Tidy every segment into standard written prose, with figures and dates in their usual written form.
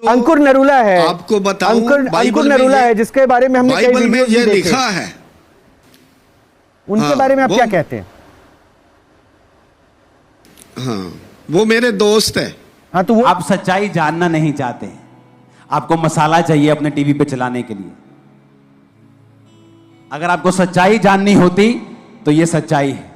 अंकुर नरूला है, आपको बताऊं, अंकुर नरूला है जिसके बारे में हमने बाइबल में ये लिखा है। उनके बारे में आप क्या कहते हैं? हाँ, वो मेरे दोस्त है। हाँ, तो वो आप सच्चाई जानना नहीं चाहते, आपको मसाला चाहिए अपने टीवी पे चलाने के लिए। अगर आपको सच्चाई जाननी होती तो ये सच्चाई है।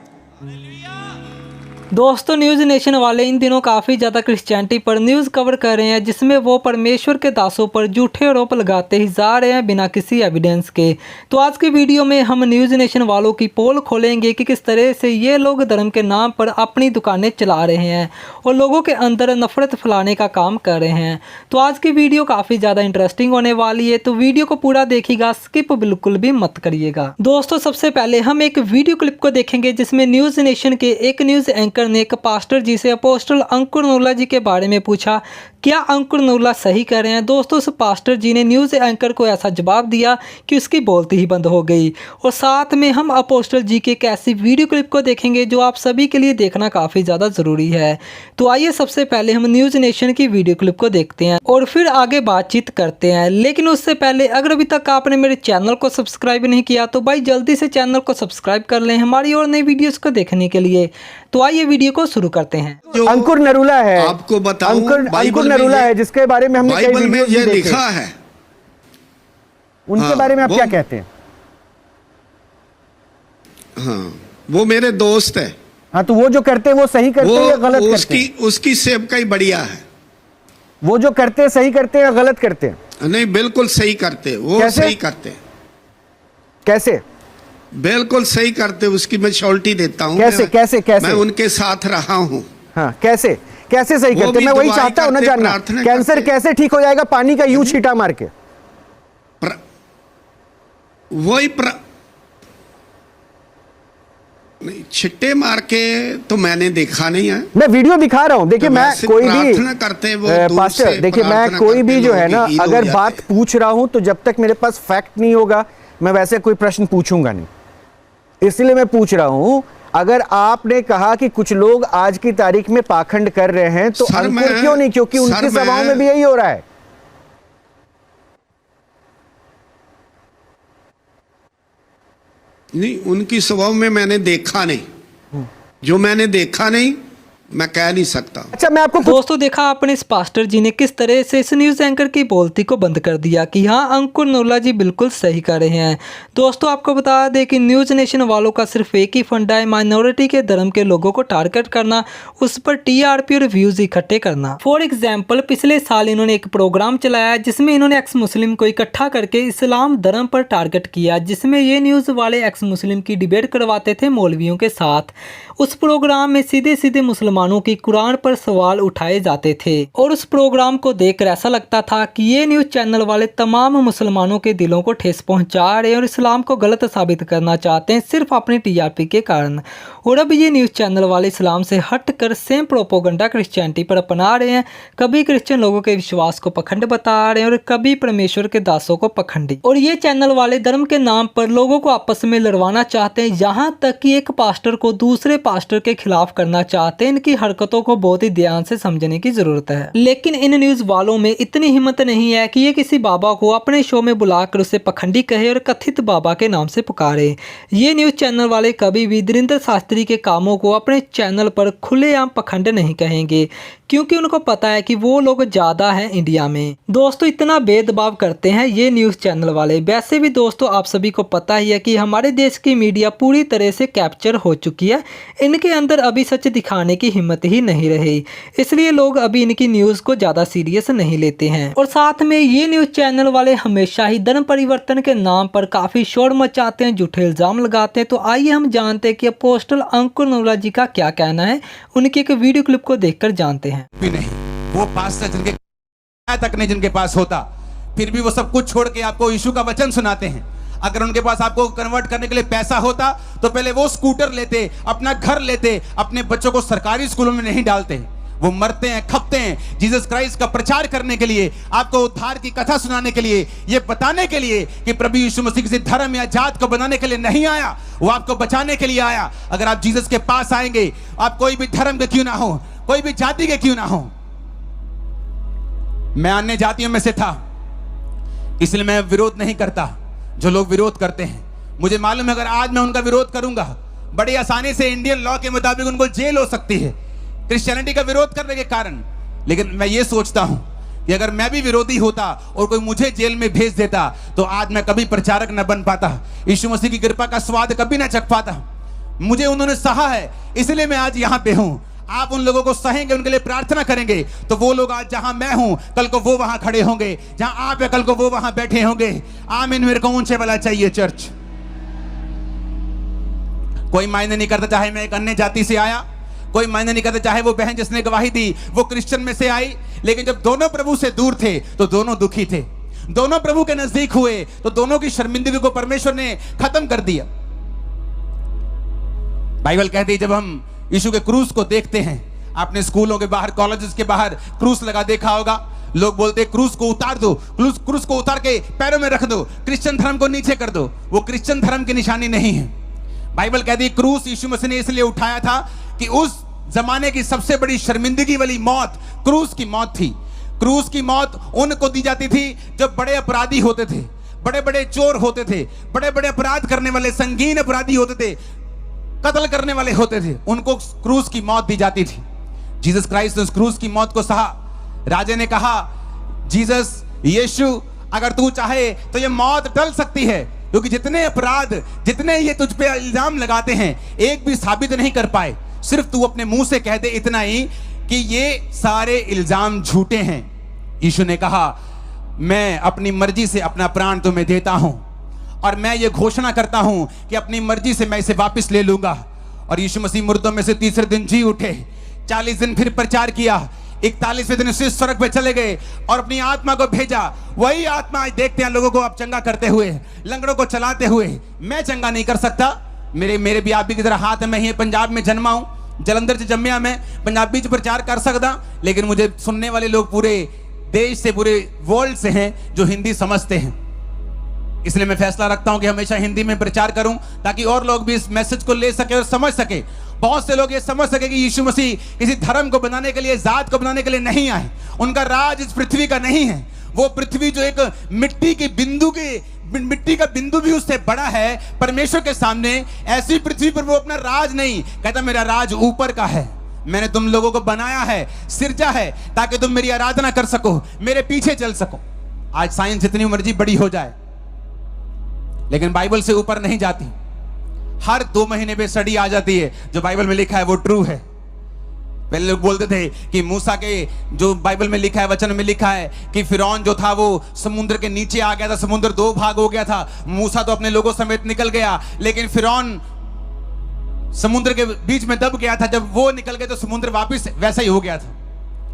दोस्तों, न्यूज़ नेशन वाले इन दिनों काफ़ी ज़्यादा क्रिश्चियनिटी पर न्यूज़ कवर कर रहे हैं, जिसमें वो परमेश्वर के दासों पर झूठे आरोप लगाते ही जा रहे हैं बिना किसी एविडेंस के। तो आज की वीडियो में हम न्यूज़ नेशन वालों की पोल खोलेंगे कि किस तरह से ये लोग धर्म के नाम पर अपनी दुकानें चला रहे हैं और लोगों के अंदर नफरत फैलाने का काम कर रहे हैं। तो आज की वीडियो काफ़ी ज़्यादा इंटरेस्टिंग होने वाली है, तो वीडियो को पूरा देखिएगा, स्किप बिल्कुल भी मत करिएगा। दोस्तों, सबसे पहले हम एक वीडियो क्लिप को देखेंगे जिसमें न्यूज़ नेशन के एक न्यूज़ एंकर ने एक पास्टर जी से अपोस्टल अंकुर नरूला जी के बारे में पूछा, क्या अंकुर नरूला सही कर रहे हैं। दोस्तों, उस पास्टर जी ने न्यूज़ एंकर को ऐसा जवाब दिया कि उसकी बोलती ही बंद हो गई। और साथ में हम अपोस्टल जी के एक ऐसी वीडियो क्लिप को देखेंगे जो आप सभी के लिए देखना काफ़ी ज़्यादा ज़रूरी है। तो आइए सबसे पहले हम न्यूज़ नेशन की वीडियो क्लिप को देखते हैं और फिर आगे बातचीत करते हैं। लेकिन उससे पहले अगर अभी तक आपने मेरे चैनल को सब्सक्राइब नहीं किया तो भाई जल्दी से चैनल को सब्सक्राइब कर लें हमारी और नई वीडियोज़ को देखने के लिए। तो आइए वीडियो को शुरू करते हैं। अंकुर नरूला है, आपको बताऊं, अंकुर नरूला है जिसके बारे में हमने बाइबल में ये लिखा है। उनके बारे में आप क्या कहते हैं? हाँ, वो मेरे दोस्त है। हाँ, तो वो जो करते हैं वो सही करते हैं या गलत करते हैं? उसकी सेवकाई ही बढ़िया है। वो जो करते हैं सही करते हैं या गलत करते हैं? नहीं, बिल्कुल सही करते, वो कैसे? सही करते। कैसे? बिल्कुल सही करते, उसकी मैं श्योरिटी देता हूँ। कैसे कैसे कैसे? मैं उनके साथ रहा हूँ। हाँ, कैसे कैसे सही करते? मैं वही चाहता हूँ ना जानना, कैंसर कैसे ठीक हो जाएगा पानी का यूं छींटा मार के? नहीं, छिट्टे मार के तो मैंने देखा नहीं है। मैं वीडियो दिखा रहा हूँ। देखिए, मैं कोई भी करते वो पास्टर, देखिए मैं कोई भी जो है ना, अगर बात पूछ रहा हूँ तो जब तक मेरे पास फैक्ट नहीं होगा मैं वैसे कोई प्रश्न पूछूंगा नहीं। इसलिए मैं पूछ रहा हूँ, अगर आपने कहा कि कुछ लोग आज की तारीख में पाखंड कर रहे हैं तो अंकुर क्यों नहीं? क्योंकि उनकी सभाओं में भी यही हो रहा है। नहीं, उनकी सभाओं में मैंने देखा नहीं, जो मैंने देखा नहीं मैं कह नहीं सकता। अच्छा, मैं आपको दोस्तों देखा आपने इस पास्टर जी ने किस तरह से इस न्यूज़ एंकर की बोलती को बंद कर दिया कि हाँ, अंकुर नरूला जी बिल्कुल सही कर रहे हैं। दोस्तों, आपको बता दें कि न्यूज़ नेशन वालों का सिर्फ एक ही फंडा है, माइनॉरिटी के धर्म के लोगों को टारगेट करना, उस पर टीआरपी और व्यूज़ इकट्ठे करना। फॉर एग्जाम्पल, पिछले साल इन्होंने एक प्रोग्राम चलाया जिसमें इन्होंने एक्स मुस्लिम को इकट्ठा करके इस्लाम धर्म पर टारगेट किया, जिसमें ये न्यूज़ वाले एक्स मुस्लिम की डिबेट करवाते थे मौलवियों के साथ। उस प्रोग्राम में सीधे सीधे मुसलमानों की कुरान पर सवाल उठाए जाते थे और उस प्रोग्राम को देखकर ऐसा लगता था कि ये न्यूज़ चैनल वाले तमाम मुसलमानों के दिलों को ठेस पहुंचा रहे हैं और इस्लाम को गलत साबित करना चाहते हैं सिर्फ अपनी टीआरपी के कारण। और अब ये न्यूज़ चैनल वाले इस्लाम से हटकर सेम प्रोपोगंडा क्रिश्चियनिटी पर अपना रहे हैं। कभी क्रिश्चियन लोगों के विश्वास को पखंड बता रहे हैं और कभी परमेश्वर के दासों को पखंडी। और ये चैनल वाले धर्म के नाम पर लोगों को आपस में लड़वाना चाहते हैं, यहाँ तक कि एक पास्टर को दूसरे पास्टर के खिलाफ करना चाहते हैं। इनकी हरकतों को बहुत ही ध्यान से समझने की जरूरत है। लेकिन इन न्यूज़ वालों में इतनी हिम्मत नहीं है कि ये किसी बाबा को अपने शो में बुलाकर उसे पखंडी कहे और कथित बाबा के नाम से पुकारे। ये न्यूज़ चैनल वाले कभी भी धीरेन्द्र शास्त्री के कामों को अपने चैनल पर खुलेआम पखंड नहीं कहेंगे, क्योंकि उनको पता है कि वो लोग ज़्यादा हैं इंडिया में। दोस्तों, इतना भेदभाव करते हैं ये न्यूज़ चैनल वाले। वैसे भी दोस्तों, आप सभी को पता ही है कि हमारे देश की मीडिया पूरी तरह से कैप्चर हो चुकी है। इनके अंदर अभी सच दिखाने की हिम्मत ही नहीं रही, इसलिए लोग अभी इनकी न्यूज़ को ज़्यादा सीरियस नहीं लेते हैं। और साथ में ये न्यूज़ चैनल वाले हमेशा ही धर्म परिवर्तन के नाम पर काफ़ी शोर मचाते हैं, झूठे इल्ज़ाम लगाते हैं। तो आइए हम जानते हैं कि अपोस्टल अंकुर नरूला जी का क्या कहना है, उनकी एक वीडियो क्लिप को देखकर जानते हैं। भी नहीं, वो पास्टर जिनके तक नहीं जिनके पास होता, फिर भी वो सब कुछ छोड़ के आपको यीशु का वचन सुनाते हैं। अगर उनके पास आपको कन्वर्ट करने के लिए पैसा होता तो पहले वो स्कूटर लेते, अपना घर लेते, अपने बच्चों को सरकारी स्कूलों में नहीं डालते। वो मरते हैं, खपते हैं जीसस क्राइस्ट का प्रचार करने के लिए, आपको उद्धार की कथा सुनाने के लिए, ये बताने के लिए कि प्रभु यीशु मसीह किसी धर्म या जात को बनाने के लिए नहीं आया, वो आपको बचाने के लिए आया। अगर आप जीसस के पास आएंगे, आप कोई भी धर्म के क्यों ना हो, कोई भी जाति के क्यों ना हो, मैं अन्य जातियों में से था, इसलिए मैं विरोध नहीं करता जो लोग विरोध करते हैं। मुझे मालूम है अगर आज मैं उनका विरोध करूंगा, बड़ी आसानी से इंडियन लॉ के मुताबिक उनको जेल हो सकती है क्रिश्चियनिटी का विरोध करने के कारण। लेकिन मैं ये सोचता हूं कि अगर मैं भी विरोधी होता और कोई मुझे जेल में भेज देता तो आज मैं कभी प्रचारक न बन पाता, यीशु मसीह की कृपा का स्वाद कभी ना चख पाता। मुझे उन्होंने सहा है, इसलिए मैं आज यहाँ पे हूँ। आप उन लोगों को सहेंगे, उनके लिए प्रार्थना करेंगे, तो वो लोग आज जहां मैं हूं कल को वो वहां खड़े होंगे, जहां आप है कल को वो वहां बैठे होंगे। आमीन। मेरे को ऊंचे वाला चाहिए चर्च। कोई मायने नहीं करता चाहे मैं एक अन्य जाति से आया, कोई मायने नहीं करता चाहे वो बहन जिसने गवाही दी वो क्रिश्चियन में से आई। लेकिन जब दोनों प्रभु से दूर थे तो दोनों दुखी थे। दोनों प्रभु के नजदीक हुए तो दोनों की शर्मिंदगी को परमेश्वर ने खत्म कर दिया। बाइबल कहती है जब हम यीशु के क्रूस को देखते हैं, आपने स्कूलों के बाहर, कॉलेजेस के बाहर क्रूस लगा देखा होगा। लोग बोलते हैं क्रूस को उतार दो, क्रूस को उतार के पैरों में रख दो, क्रिश्चियन धर्म को नीचे कर दो। वो क्रिश्चियन धर्म की निशानी नहीं है। बाइबल कहती है क्रूस यीशु मसीह ने इसलिए उठाया था कि उस जमाने की सबसे बड़ी शर्मिंदगी वाली मौत क्रूस की मौत थी। क्रूस की मौत उनको दी जाती थी जो बड़े अपराधी होते थे, बड़े बड़े चोर होते थे, बड़े बड़े अपराध करने वाले, संगीन अपराधी होते थे, कत्ल करने वाले होते थे, उनको क्रूस की मौत दी जाती थी। जीसस क्राइस्ट ने उस क्रूस की मौत को सहा। राजे ने कहा जीसस, यीशु, अगर तू चाहे तो ये मौत टल सकती है, क्योंकि जितने अपराध, जितने ये तुझ पे इल्जाम लगाते हैं, एक भी साबित नहीं कर पाए। सिर्फ तू अपने मुंह से कह दे इतना ही कि ये सारे इल्जाम झूठे हैं। यीशु ने कहा मैं अपनी मर्जी से अपना प्राण तुम्हें देता हूं और मैं ये घोषणा करता हूं कि अपनी मर्जी से मैं इसे वापस ले लूंगा। और यीशु मसीह मुर्दों में से तीसरे दिन जी उठे, 40 दिन फिर प्रचार किया, 41वें दिन उसी स्वर्ग पे चले गए और अपनी आत्मा को भेजा। वही आत्मा आज देखते हैं लोगों को अब चंगा करते हुए, लंगड़ों को चलाते हुए। मैं चंगा नहीं कर सकता, मेरे भी आप भी की तरह हाथ है। मैं ही पंजाब में जन्मा हूं, जलंधर से जम्मिया, मैं पंजाबी च प्रचार कर सकता, लेकिन मुझे सुनने वाले लोग पूरे देश से, पूरे वर्ल्ड से हैं जो हिंदी समझते हैं। इसलिए मैं फैसला रखता हूं कि हमेशा हिंदी में प्रचार करूं ताकि और लोग भी इस मैसेज को ले सके और समझ सके। बहुत से लोग ये समझ सके कि यीशु मसीह किसी धर्म को बनाने के लिए, जात को बनाने के लिए नहीं आए। उनका राज इस पृथ्वी का नहीं है। वो पृथ्वी जो एक मिट्टी का बिंदु भी उससे बड़ा है परमेश्वर के सामने, ऐसी पृथ्वी पर वो अपना राज नहीं कहता, मेरा राज ऊपर का है। मैंने तुम लोगों को बनाया है, सिरजा है, ताकि तुम मेरी आराधना कर सको, मेरे पीछे चल सको। आज साइंस जितनी मर्जी बड़ी हो जाए लेकिन बाइबल से ऊपर नहीं जाती। हर 2 महीने पे स्टडी आ जाती है, जो बाइबल में लिखा है वो ट्रू है। पहले लोग बोलते थे कि मूसा के, जो बाइबल में लिखा है, वचन में लिखा है कि फिरौन जो था वो समुद्र के नीचे आ गया था, समुद्र 2 भाग हो गया था। मूसा तो अपने लोगों समेत निकल गया, लेकिन फिरौन समुद्र के बीच में दब गया था। जब वो निकल गए तो समुद्र वापस वैसा ही हो गया था।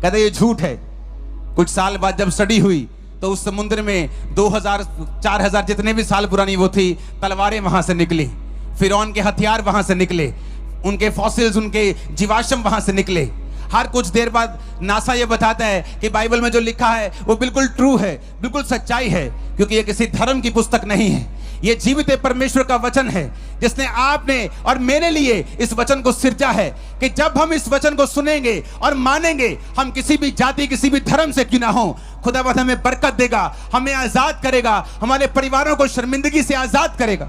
कहते ये झूठ है। कुछ साल बाद जब स्टडी हुई तो उस समुद्र में 2000 4000 जितने भी साल पुरानी वो थी, तलवारें वहां से निकली, फिरौन के हथियार वहां से निकले, उनके फॉसिल्स, उनके जीवाश्म वहां से निकले। हर कुछ देर बाद नासा ये बताता है कि बाइबल में जो लिखा है वो बिल्कुल ट्रू है, बिल्कुल सच्चाई है, क्योंकि ये किसी धर्म की पुस्तक नहीं है। ये जीवित परमेश्वर का वचन है जिसने आपने और मेरे लिए इस वचन को सिरजा है कि जब हम इस वचन को सुनेंगे और मानेंगे, हम किसी भी जाति, किसी भी धर्म से क्यों ना हो, खुदावंद हमें बरकत देगा, हमें आजाद करेगा, हमारे परिवारों को शर्मिंदगी से आजाद करेगा।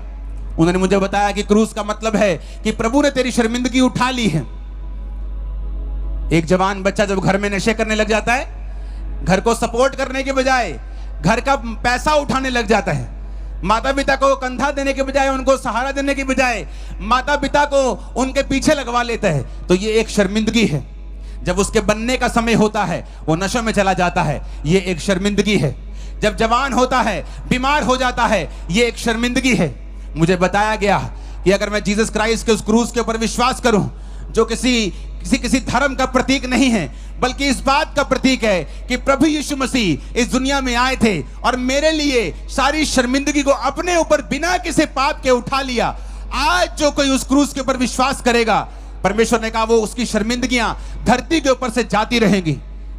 उन्होंने मुझे बताया कि क्रूस का मतलब है कि प्रभु ने तेरी शर्मिंदगी उठा ली है। एक जवान बच्चा जब घर में नशे करने लग जाता है, घर को सपोर्ट करने के बजाय घर का पैसा उठाने लग जाता है, माता पिता को कंधा देने के बजाय, उनको सहारा देने के बजाय माता पिता को उनके पीछे लगवा लेता है, तो ये एक शर्मिंदगी है। जब उसके बनने का समय होता है वो नशों में चला जाता है, ये एक शर्मिंदगी है। जब जवान होता है, बीमार हो जाता है, ये एक शर्मिंदगी है। मुझे बताया गया कि अगर मैं जीसस क्राइस्ट के उस क्रूस के ऊपर विश्वास करूं, जो किसी धर्म का प्रतीक नहीं है, बल्कि इस बात का प्रतीक है कि प्रभु यीशु मसीह इस दुनिया में आए थे और मेरे लिए सारी शर्मिंदगी को अपने ऊपर बिना किसी पाप के उठा लिया। आज जो कोई उस क्रूस के ऊपर विश्वास करेगा, परमेश्वर ने कहा वो उसकी शर्मिंदगियां धरती के ऊपर से जाती रहेंगी।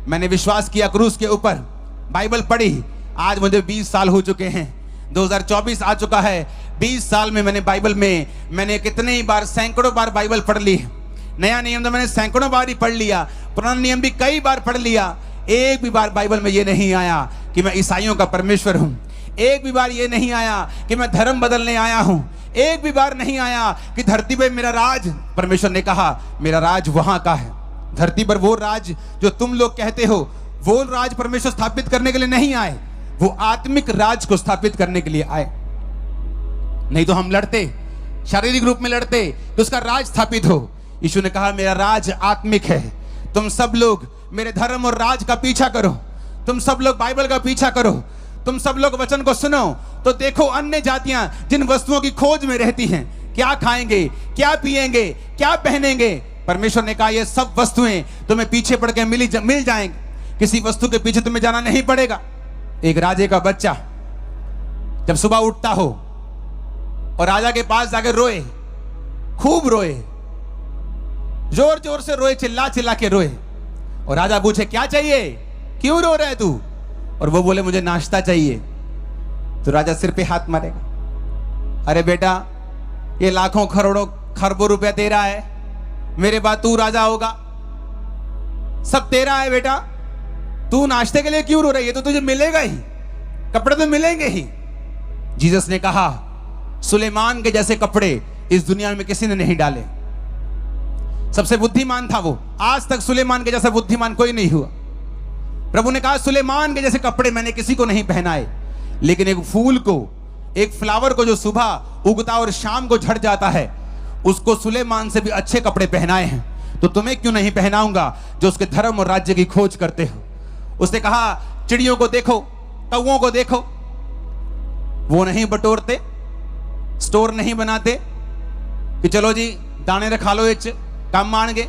मैंने विश्वास किया क्रूस के ऊपर, बाइबल पढ़ी, आज मुझे 20 साल हो चुके हैं, 2024 आ चुका है। 20 साल में मैंने कितने ही बार, सैकड़ों बार बाइबल पढ़ ली। नया नियम तो मैंने सैकड़ों बार ही पढ़ लिया, पुराना नियम भी कई बार पढ़ लिया। एक भी बार बाइबल में ये नहीं आया कि मैं ईसाइयों का परमेश्वर हूं। एक भी बार ये नहीं आया कि मैं धर्म बदलने आया हूं। एक भी बार नहीं आया कि धरती पे मेरा राज, परमेश्वर ने कहा मेरा राज वहां का है। धरती पर वो राज जो तुम लोग कहते हो, वो राज परमेश्वर स्थापित करने के लिए नहीं आए, वो आत्मिक राज को स्थापित करने के लिए आए। नहीं तो हम लड़ते, शारीरिक रूप में लड़ते तो उसका राज स्थापित हो। यीशु ने कहा मेरा राज आत्मिक है। तुम सब लोग मेरे धर्म और राज का पीछा करो, तुम सब लोग बाइबल का पीछा करो, तुम सब लोग वचन को सुनो। तो देखो अन्य जातियां जिन वस्तुओं की खोज में रहती हैं, क्या खाएंगे, क्या पिएंगे, क्या पहनेंगे, परमेश्वर ने कहा ये सब वस्तुएं तुम्हें पीछे पड़ के मिल जाएंगे। किसी वस्तु के पीछे तुम्हें जाना नहीं पड़ेगा। एक राजे का बच्चा जब सुबह उठता हो और राजा के पास जाकर रोए, खूब रोए, जोर जोर से रोए, चिल्ला चिल्ला के रोए, और राजा पूछे क्या चाहिए, क्यों रो रहा है तू, और वो बोले मुझे नाश्ता चाहिए, तो राजा सिर पे हाथ मारेगा। अरे बेटा ये लाखों करोड़ों खरबों रुपया तेरा है, मेरे बाद तू राजा होगा, सब तेरा है बेटा, तू नाश्ते के लिए क्यों रो रही है, तो तुझे मिलेगा ही, कपड़े तो मिलेंगे ही। जीसस ने कहा सुलेमान के जैसे कपड़े इस दुनिया में किसी ने नहीं डाले। सबसे बुद्धिमान था वो, आज तक सुलेमान के जैसा बुद्धिमान कोई नहीं हुआ। प्रभु ने कहा सुलेमान के जैसे कपड़े मैंने किसी को नहीं पहनाए, लेकिन एक फूल को, एक फ्लावर को जो सुबह उगता और शाम को झड़ जाता है, उसको सुलेमान से भी अच्छे कपड़े पहनाए हैं। तो तुम्हें क्यों नहीं पहनाऊंगा जो उसके धर्म और राज्य की खोज करते हो। उसने कहा चिड़ियों को देखो, कौओं को देखो, वो नहीं बटोरते, स्टोर नहीं बनाते कि चलो जी दाने रखा लो इच काम मान गए।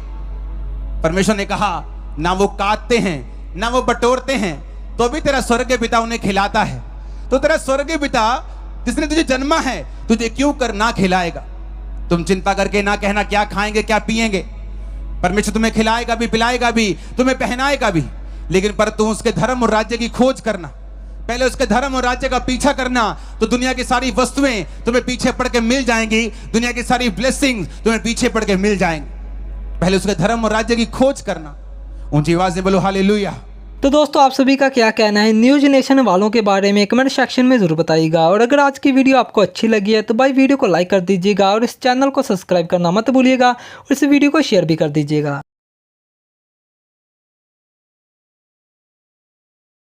परमेश्वर ने कहा ना वो काटते हैं ना वो बटोरते हैं, तो भी तेरा स्वर्गीय पिता उन्हें खिलाता है। तो तेरा स्वर्गीय पिता जिसने तुझे जन्मा है तुझे क्यों कर ना खिलाएगा। तुम चिंता करके ना कहना क्या खाएंगे क्या पिएंगे, परमेश्वर तुम्हें खिलाएगा भी, पिलाएगा भी, तुम्हें पहनाएगा भी, लेकिन पर तुम उसके धर्म और राज्य की खोज करना, पहले उसके धर्म और राज्य का पीछा करना, तो दुनिया की सारी वस्तुएं तुम्हें पीछे पड़ के मिल जाएंगी, दुनिया की सारी ब्लेसिंग्स तुम्हें पीछे पड़ के मिल जाएंगी। पहले उसके धर्म और राज्य की खोज करना। ऊंची आवाज में बोलो हालेलुया। तो दोस्तों आप सभी का क्या कहना है न्यूज नेशन वालों के बारे में कमेंट सेक्शन में जरूर बताइएगा। और अगर आज की वीडियो आपको अच्छी लगी है तो भाई वीडियो को लाइक कर दीजिएगा और इस चैनल को सब्सक्राइब करना मत भूलिएगा और इस वीडियो को शेयर भी कर दीजिएगा।